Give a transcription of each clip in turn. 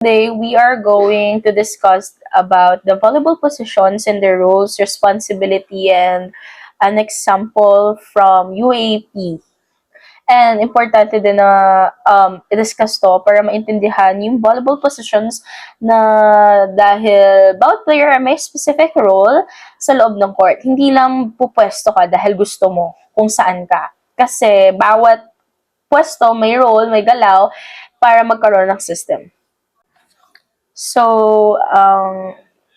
Today, we are going to discuss about the volleyball positions and their roles, responsibility, and an example from UAP. And importante din na i-discuss to para maintindihan yung volleyball positions na dahil bawat player may specific role sa loob ng court. Hindi lang pupwesto ka dahil gusto mo kung saan ka. Kasi bawat pwesto may role, may galaw para magkaroon ng system. So,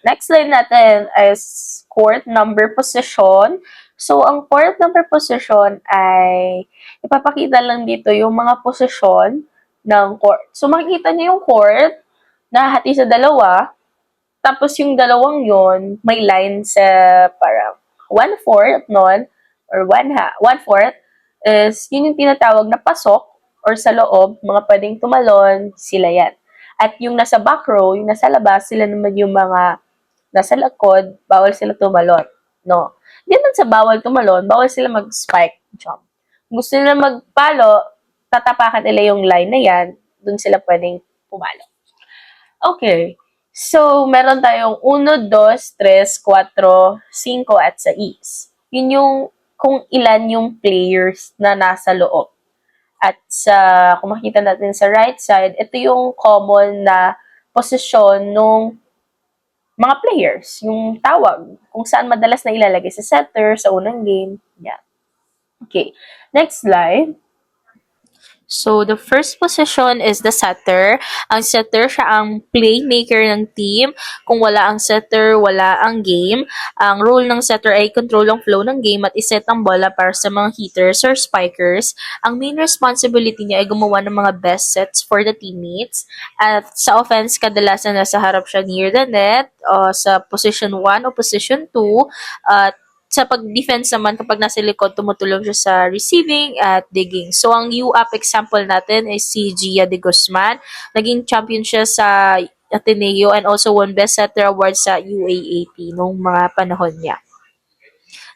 next line natin is court number position. So, ang court number position ay ipapakita lang dito yung mga posisyon ng court. So, makikita niyo yung court na hati sa dalawa. Tapos, yung dalawang yon may line sa parang 1/4 nun, or 1/4 is yun yung tinatawag na pasok or sa loob, mga pwedeng tumalon, sila yan. At yung nasa back row, yung nasa labas, sila naman yung mga nasa likod, bawal sila tumalon. No. Hindi man sa bawal tumalon, bawal sila mag-spike jump. Kung gusto nila magpalo, tatapakan nila yung line na yan, dun sila pwedeng pumalo. Okay. So, meron tayong 1, 2, 3, 4, 5 at 6. Yun yung kung ilan yung players na nasa loob. At kung makita natin sa right side, ito yung common na posisyon ng mga players, yung tawag, kung saan madalas na ilalagay sa setter, sa unang game. Yeah. Okay. Next slide. So, the first position is the setter. Ang setter, siya ang playmaker ng team. Kung wala ang setter, wala ang game. Ang role ng setter ay control ang flow ng game at iset ang bola para sa mga hitters or spikers. Ang main responsibility niya ay gumawa ng mga best sets for the teammates. At sa offense, kadalasan nasa harap siya near the net, sa position 1 o position 2. At sa pag-defense naman, kapag nasa likod, tumutulong siya sa receiving at digging. So, ang UAP example natin is si Gia de Guzman. Naging champion siya sa Ateneo and also won Best Setter Award sa UAAP nung mga panahon niya.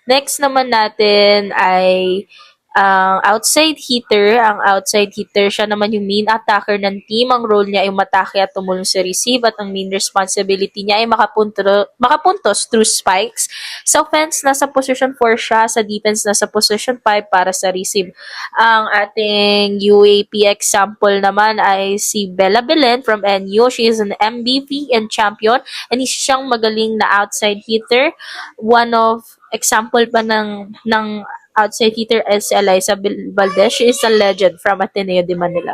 Next naman natin ay ang outside hitter. Ang outside hitter, siya naman yung main attacker ng team. Ang role niya ay umatake at tumulong sa receive at ang main responsibility niya ay makapuntos through spikes. Sa offense, nasa position 4 siya. Sa defense, nasa position 5 para sa receive. Ang ating UAP example naman ay si Bella Belen from NU. She is an MVP and champion and isa siyang magaling na outside hitter. One of example pa ng outside hitter is Eliza Valdez. She is a legend from Ateneo de Manila.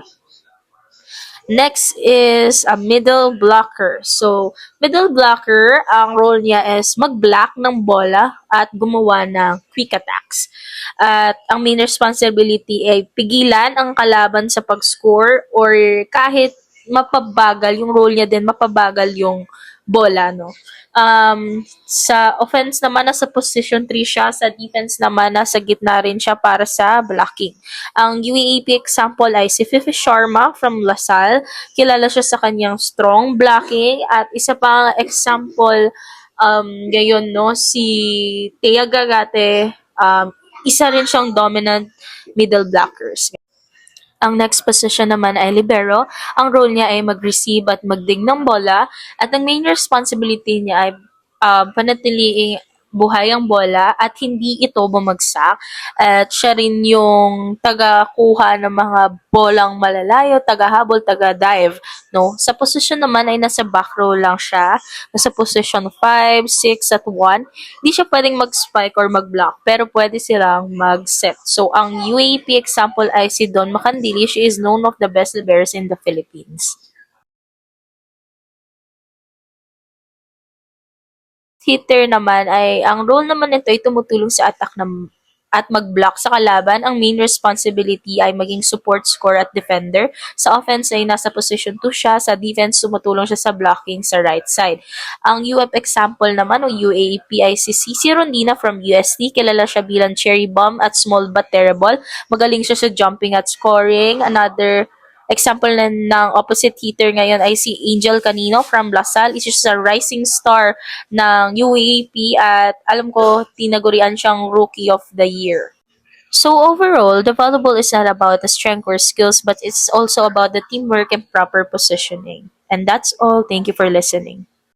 Next is a middle blocker. So, middle blocker, ang role niya is mag-block ng bola at gumawa ng quick attacks. At ang main responsibility ay pigilan ang kalaban sa pag-score or kahit mapabagal, yung role niya din, mapabagal yung bola, no? Sa offense naman, nasa position 3 siya. Sa defense naman, nasa gitna rin siya para sa blocking. Ang UAAP example ay si Fifi Sharma from Lasal. Kilala siya sa kanyang strong blocking. At isa pa example, ngayon, no, si Thea Gagate, isa rin siyang dominant middle blockers. Ang next position naman ay libero. Ang role niya ay mag-receive at mag-dig ng bola. At ang main responsibility niya ay panatiliing buhay ang bola at hindi ito bumagsak. At siya rin yung taga-kuha ng mga bolang malalayo, taga-habol, taga-dive. No? Sa position naman ay nasa back row lang siya. Nasa position 5, 6, at 1. Hindi siya pwedeng mag-spike or mag-block, pero pwede silang mag-set. So, ang UAP example ay si Don Macandili. She is known of the best liberos in the Philippines. Hitter naman ay, ang role naman nito ay tumutulong sa attack at mag-block sa kalaban. Ang main responsibility ay maging support, score at defender. Sa offense ay nasa position 2 siya. Sa defense, tumutulong siya sa blocking sa right side. Ang UF example naman o UAP ay si Cici Rondina from UST. Kilala siya bilang cherry bomb at small but terrible. Magaling siya sa jumping at scoring. Another example ng opposite hitter ngayon ay si Angel Canino from Lasal. Isa siya sa rising star ng UAP at alam ko tinagurian siyang Rookie of the Year. So overall, the volleyball is not about the strength or skills but it's also about the teamwork and proper positioning. And that's all. Thank you for listening.